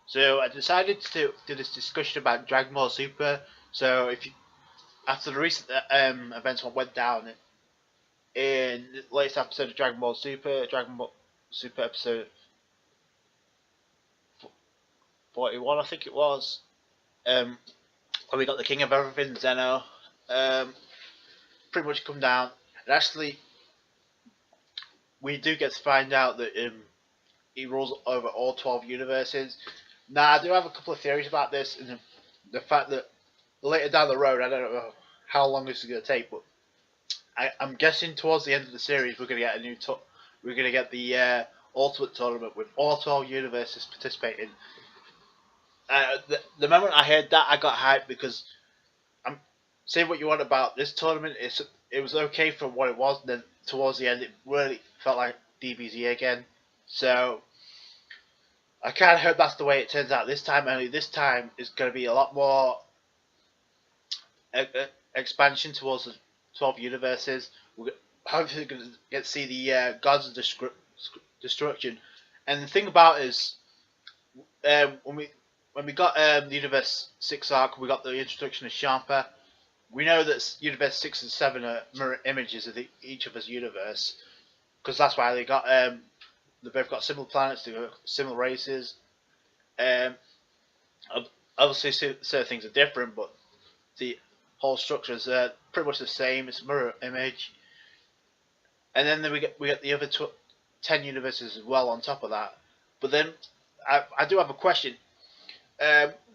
So I decided to do this discussion about Dragon Ball Super. So after the recent events what went down in the latest episode of Dragon Ball Super episode 41, I think it was, where we got the King of Everything, Zeno, pretty much come down. And actually, we do get to find out that he rules over all 12 universes. Now, I do have a couple of theories about this, and the fact that later down the road, I don't know how long this is going to take, but I'm guessing towards the end of the series we're going to get we're going to get the Ultimate Tournament with all 12 universes participating. The moment I heard that, I got hyped because say what you want about this tournament, it was okay for what it was, and then towards the end it really felt like DBZ again. So I kind of hope that's the way it turns out this time. Only this time is going to be a lot more expansion towards the 12 universes. We're hopefully going to get to see the Gods of Destruction. And the thing about it is, when we got the Universe 6 arc, we got the introduction of Champa. We know that Universe 6 and 7 are mirror images of each other's universe, because that's why they both got similar planets, they got similar races. Obviously, certain things are different, but the whole structure is pretty much the same. It's a mirror image. And then we get the other 10 universes as well on top of that. But then I do have a question.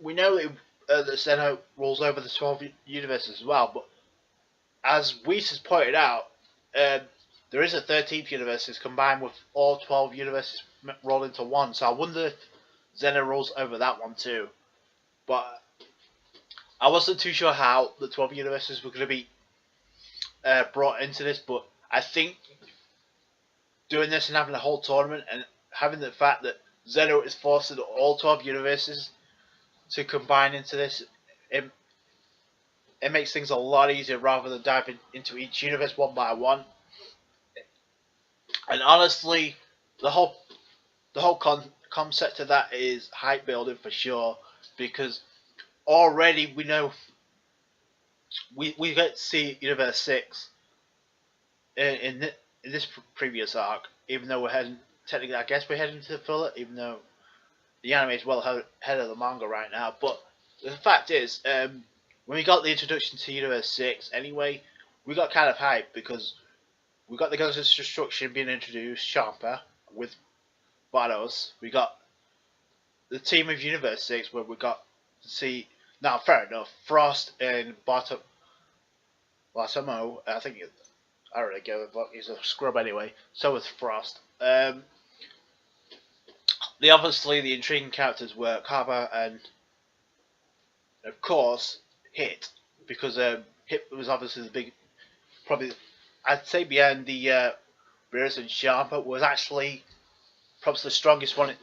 We know that Zeno rules over the 12 universes as well, but as Weiss has pointed out, there is a 13th universe that's combined with all 12 universes rolled into one. So I wonder if Zeno rules over that one too. But I wasn't too sure how the 12 universes were going to be brought into this, but I think doing this and having a whole tournament and having the fact that Zeno is forcing all 12 universes to combine into this, it makes things a lot easier rather than diving into each universe one by one. And honestly, the whole concept of that is hype building for sure, because already we know we get to see Universe 6 in this previous arc, even though we're heading technically, I guess we're heading to the filler, even though the anime is well ahead of the manga right now. But the fact is, when we got the introduction to Universe 6 anyway, we got kind of hyped because we got the Gods of Destruction being introduced, Champa, with Vados. We got the team of Universe 6 where we got to see, now fair enough, Frost and Bartomo, I think I don't really go, but he's a scrub anyway, so was Frost. Obviously the intriguing characters were Kaba and, of course, Hit, because Hit was obviously the big, probably, I'd say behind the Beerus and Champa, was actually probably the strongest one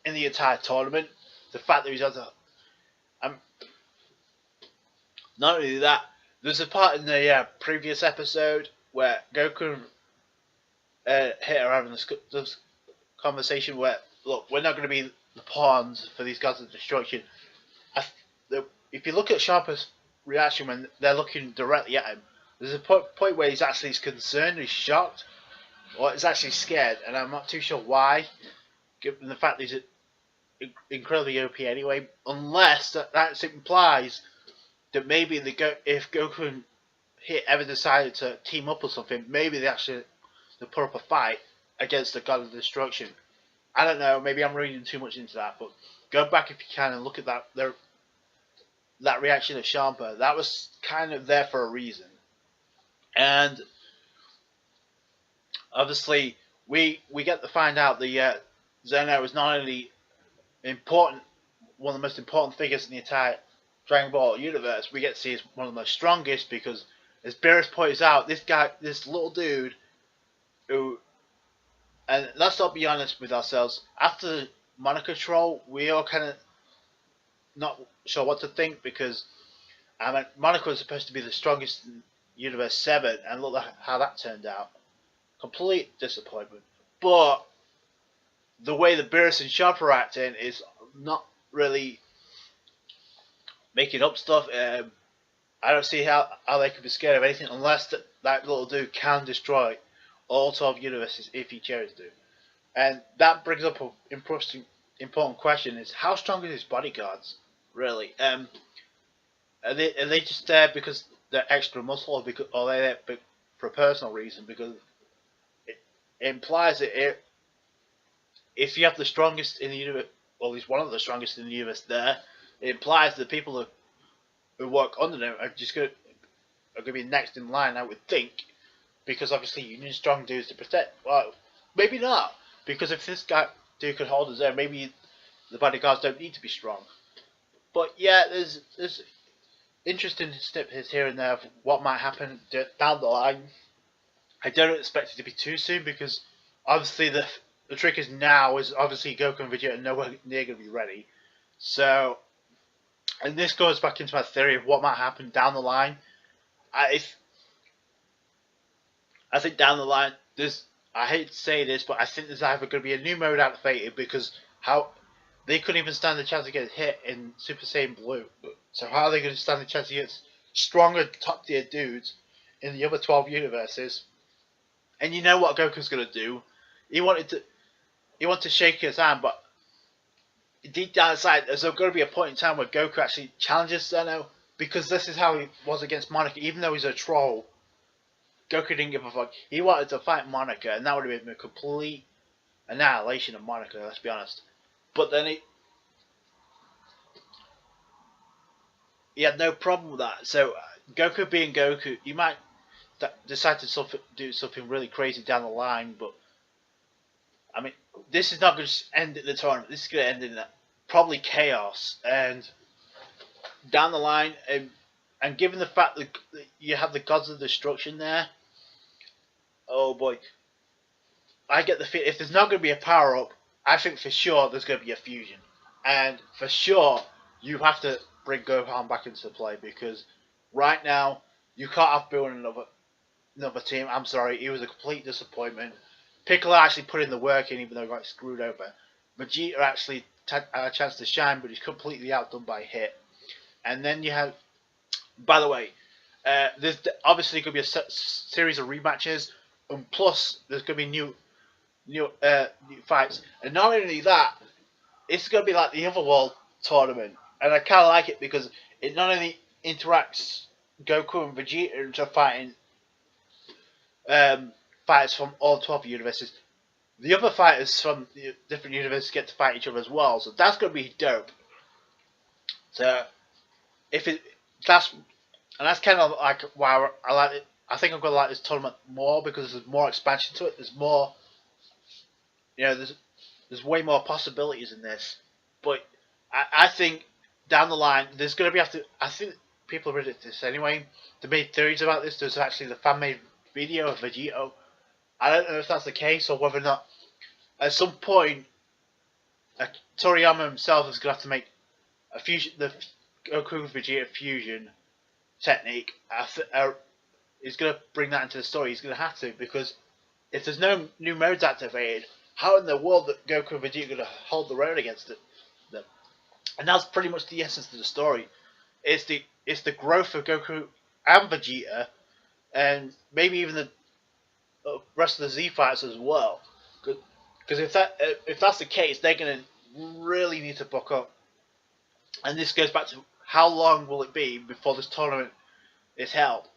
in the entire tournament. The fact that he's had not only that, there's a part in the previous episode where Goku and Hit are having this conversation where, look, we're not going to be the pawns for these Gods of Destruction. If you look at Champa's reaction when they're looking directly at him, there's a point where he's actually concerned, he's shocked, or he's actually scared, and I'm not too sure why, given the fact that he's incredibly OP anyway, unless that implies that maybe if Goku and Hit ever decided to team up or something, maybe they put up a fight against the God of Destruction. I don't know, maybe I'm reading too much into that, but go back if you can and look at that reaction of Champa. That was kind of there for a reason. And obviously we get to find out the Zeno is not only important, one of the most important figures in the entire Dragon Ball universe, we get to see as one of the most strongest, because as Beerus points out, this little dude who, and let's not be honest with ourselves, after the Monica troll, we all kind of not sure what to think, because Monica was supposed to be the strongest in Universe 7, and look at how that turned out. Complete disappointment. But the way the Beerus and Champa are acting is not really making up stuff. I don't see how they could be scared of anything unless that little dude can destroy all 12 universes if he chose to. And that brings up an important question: is how strong are his bodyguards really? Are they just there because they're extra muscle, or are they there for a personal reason? Because it implies that if you have the strongest in the universe, or at least one of the strongest in the universe there, it implies that people who work under them are going to be next in line, I would think, because obviously you need strong dudes to protect. Well, maybe not, because if this dude could hold his own, maybe the bodyguards don't need to be strong. But yeah, there's interesting snippets here and there of what might happen down the line. I don't expect it to be too soon, because obviously the trick is now is obviously Goku and Vegeta are nowhere near going to be ready. So, and this goes back into my theory of what might happen down the line. I think down the line, I hate to say this, but I think there's either going to be a new mode activated, because how they couldn't even stand the chance to get hit in Super Saiyan Blue. So how are they going to stand the chance against stronger top tier dudes in the other 12 universes? And you know what Goku's going to do? He wanted to shake his hand, but deep down inside, there's going to be a point in time where Goku actually challenges Zeno, because this is how he was against Monica. Even though he's a troll, Goku didn't give a fuck. He wanted to fight Monica, and that would have been a complete annihilation of Monica, let's be honest. But then he had no problem with that. So Goku being Goku, he might decide to do something really crazy down the line, but I mean, this is not going to end at the tournament. This is going to end in probably chaos, and down the line, and given the fact that you have the Gods of Destruction there, oh boy, I get the feeling if there's not going to be a power up, I think for sure there's going to be a fusion, and for sure you have to bring Gohan back into play, because right now you can't have building another team. I'm sorry, he was a complete disappointment. Piccolo actually put in the work in, even though he got screwed over. Vegeta actually had a chance to shine, but he's completely outdone by Hit. And then you have, by the way, there's obviously going to be a series of rematches, and plus there's going to be new fights. And not only that, it's going to be like the other World Tournament, and I kind of like it because it not only interacts Goku and Vegeta into fighting fighters from all 12 universes, the other fighters from the different universes get to fight each other as well. So that's going to be dope. So that's kind of like why I like it. I think I'm going to like this tournament more because there's more expansion to it. There's more, there's way more possibilities in this. But I think down the line there's going to be I think people have read this anyway. They made theories about this. There's actually the fan made video of Vegito. I don't know if that's the case or whether or not at some point Toriyama himself is going to have to make a fusion, the Goku Vegeta fusion technique. He's going to bring that into the story. He's going to have to, because if there's no new modes activated, how in the world that Goku and Vegeta are going to hold their own against them? And that's pretty much the essence of the story. It's the growth of Goku and Vegeta, and maybe even the rest of the Z fighters as well. Because if that's the case, they're going to really need to buck up. And this goes back to how long will it be before this tournament is held?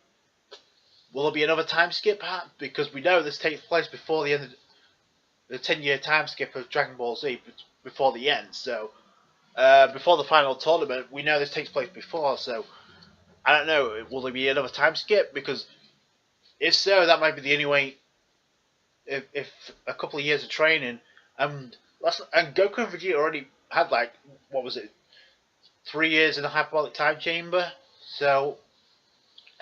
Will there be another time skip, perhaps? Because we know this takes place before the end of the 10-year time skip of Dragon Ball Z, before the end. So, before the final tournament, we know this takes place before. So, I don't know. Will there be another time skip? Because if so, that might be the only way. If a couple of years of training, and Goku and Vegeta already had 3 years in the hyperbolic time chamber. So,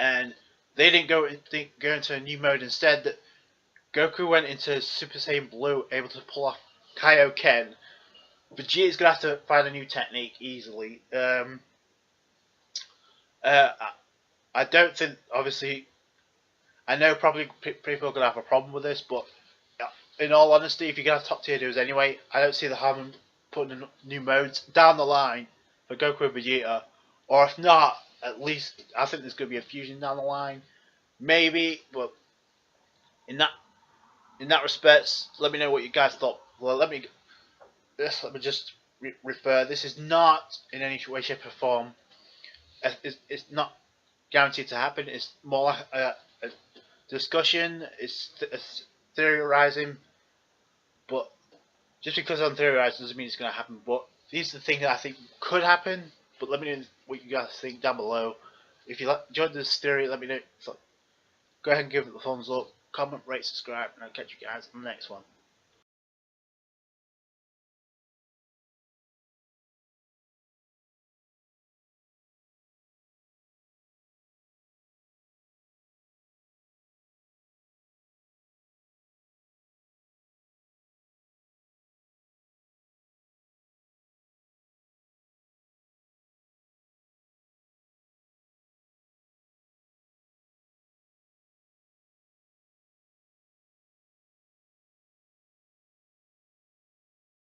and they didn't go into a new mode. Instead, that Goku went into Super Saiyan Blue, able to pull off Kaioken. Vegeta's gonna have to find a new technique easily. I don't think, obviously, I know probably people are gonna have a problem with this, but in all honesty, if you're gonna have top tier dudes anyway, I don't see the harm in putting in new modes down the line for Goku and Vegeta, or if not, at least I think there's going to be a fusion down the line, maybe. But in that respect, let me know what you guys thought. Well, let me just refer. This is not in any way, shape, or form. It's not guaranteed to happen. It's more like a discussion. It's theorizing, but just because I'm theorizing doesn't mean it's going to happen. But these are the things that I think could happen. But let me know what you guys think down below. If you enjoyed this theory, let me know. So go ahead and give it a thumbs up, comment, rate, subscribe, and I'll catch you guys in the next one.